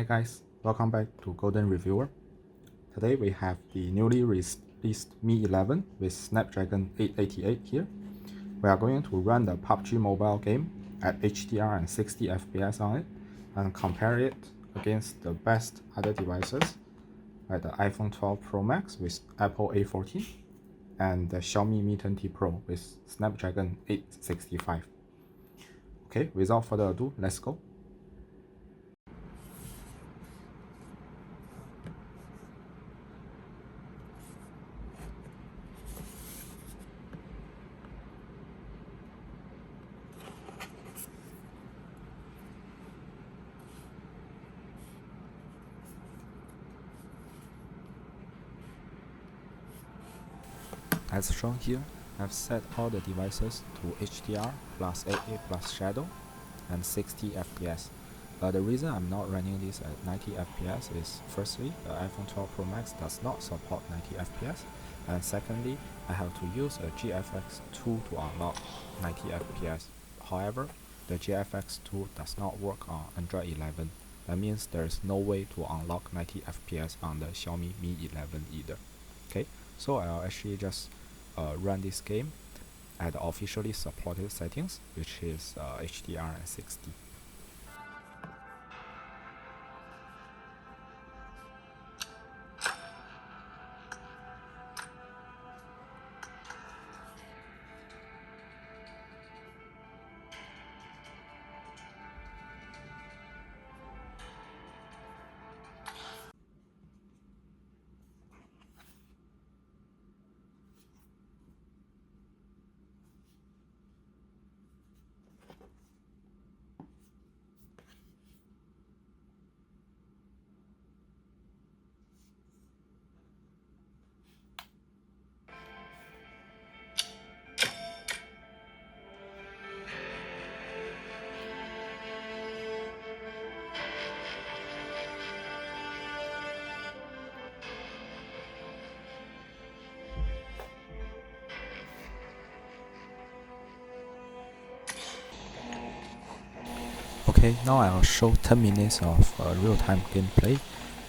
Hey guys, welcome back to Golden Reviewer. Today we have the newly released Mi 11 with Snapdragon 888 here. We are going to run the PUBG Mobile game at HDR and 60 FPS on it and compare it against the best other devices like the iPhone 12 Pro Max with Apple A14 and the Xiaomi Mi10T Pro with Snapdragon 865. Okay, without further ado, let's go. As shown here, I've set all the devices to HDR plus AA plus shadow and 60 FPS. The reason I'm not running this at 90 FPS is firstly, the iPhone 12 Pro Max does not support 90 FPS, and secondly, I have to use a GFX tool to unlock 90 FPS. However, the GFX tool does not work on Android 11. That means there is no way to unlock 90 FPS on the Xiaomi Mi 11 either. Okay, so I'll actually just run this game at the officially supported settings, which is HDR and 60. Okay, now I'll show 10 minutes of real-time gameplay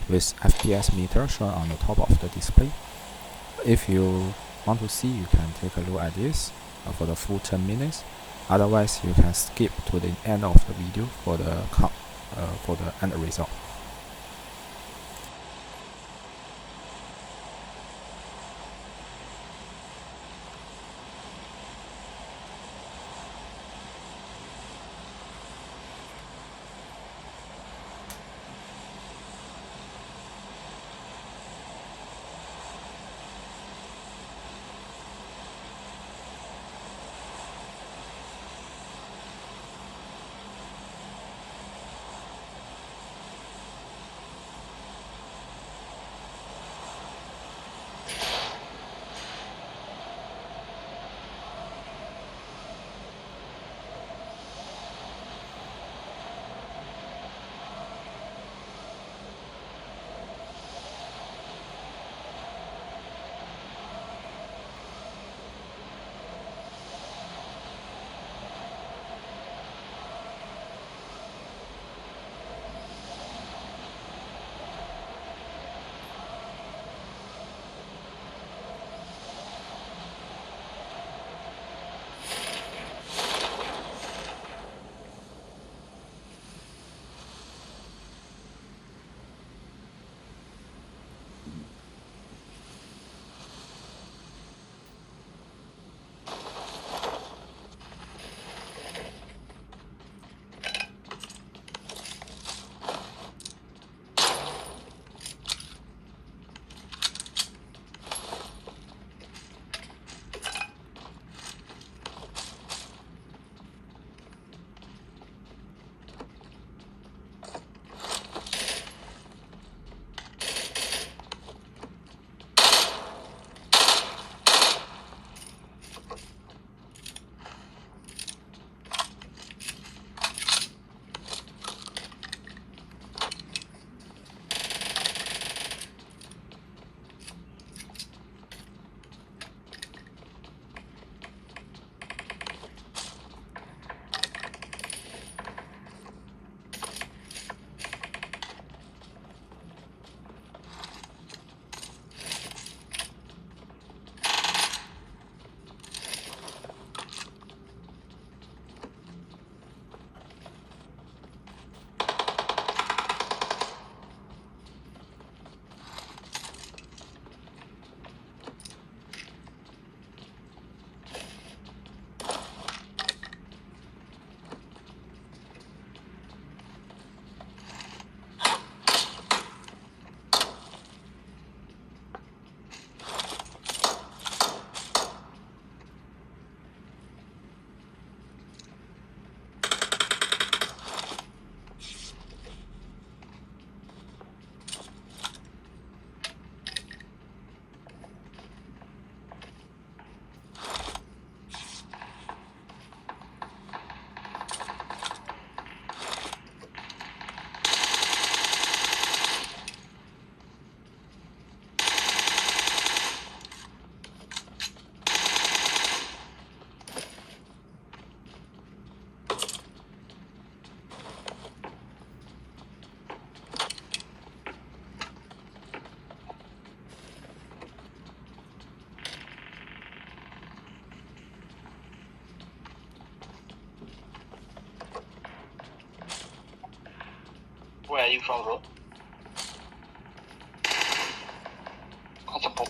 with FPS meter shown on the top of the display. If you want to see, you can take a look at this for the full 10 minutes. Otherwise, you can skip to the end of the video for the end result. Where are you from, bro? What's up, bro?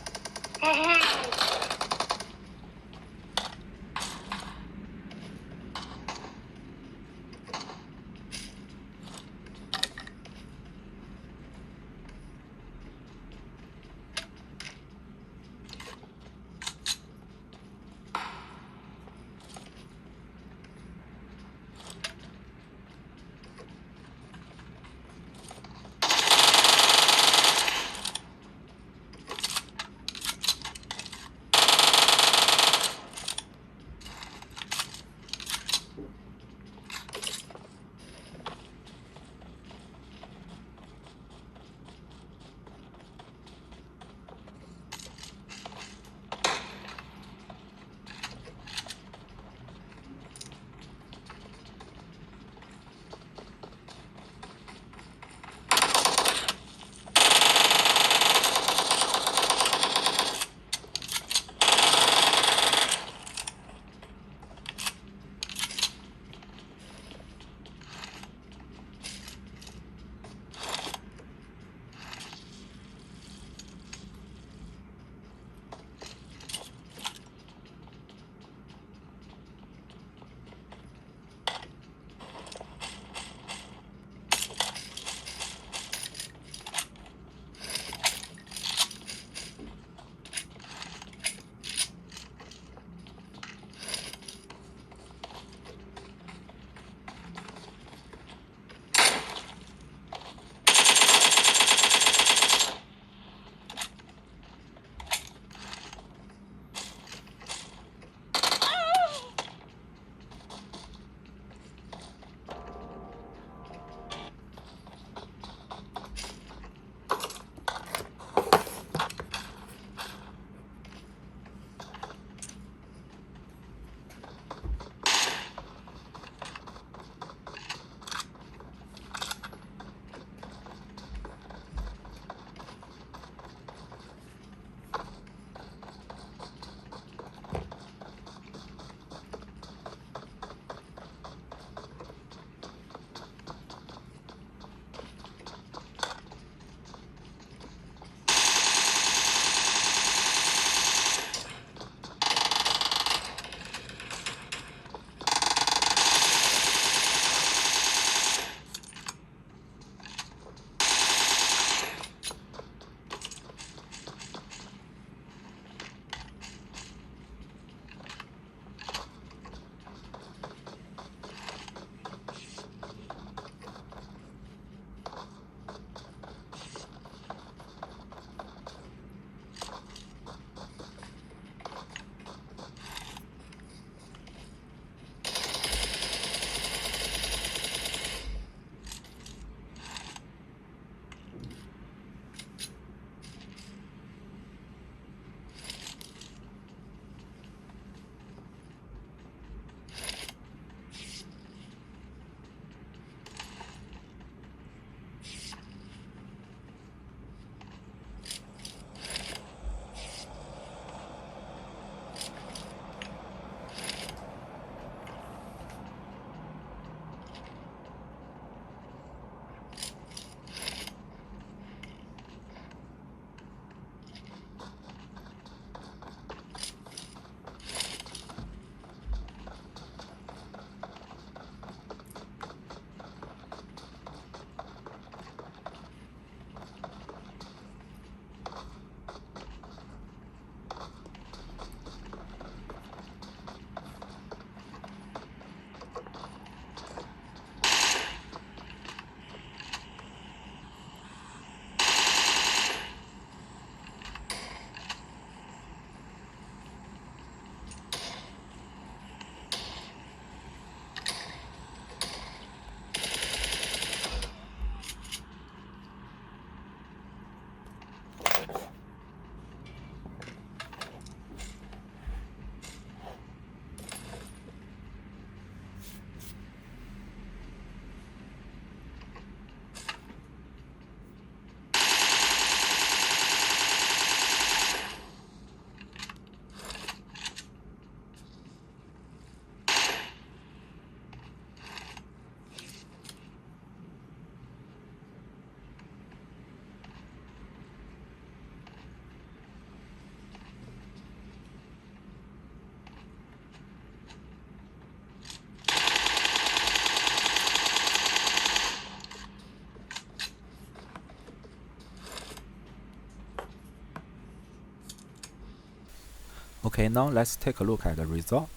Okay, now let's take a look at the result.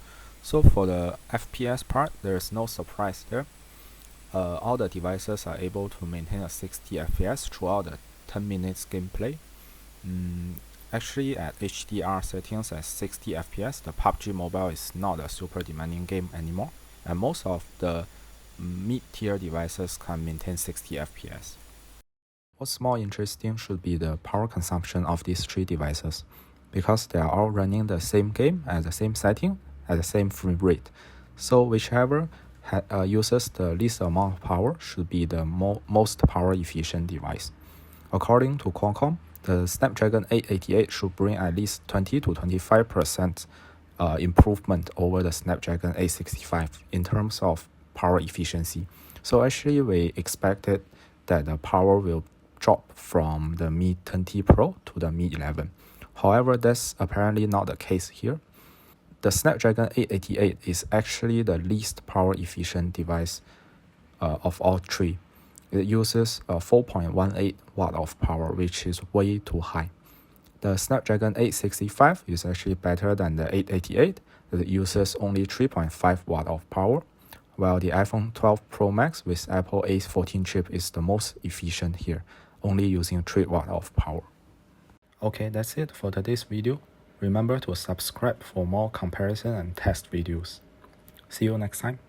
So for the FPS part, there is no surprise there. All the devices are able to maintain a 60 FPS throughout the 10 minutes gameplay. Actually, at HDR settings at 60 FPS, the PUBG Mobile is not a super demanding game anymore, and most of the mid-tier devices can maintain 60 FPS. What's more interesting should be the power consumption of these three devices, because they are all running the same game at the same setting at the same frame rate. So whichever uses the least amount of power should be the most power efficient device. According to Qualcomm, the Snapdragon 888 should bring at least 20 to 25% improvement over the Snapdragon 865 in terms of power efficiency. So actually we expected that the power will drop from the Mi10T Pro to the Mi 11. However, that's apparently not the case here. The Snapdragon 888 is actually the least power efficient device of all three. It uses 4.18 watt of power, which is way too high. The Snapdragon 865 is actually better than the 888. It uses only 3.5 watt of power, while the iPhone 12 Pro Max with Apple A14 chip is the most efficient here, only using 3 watt of power. Okay, that's it for today's video. Remember to subscribe for more comparison and test videos. See you next time.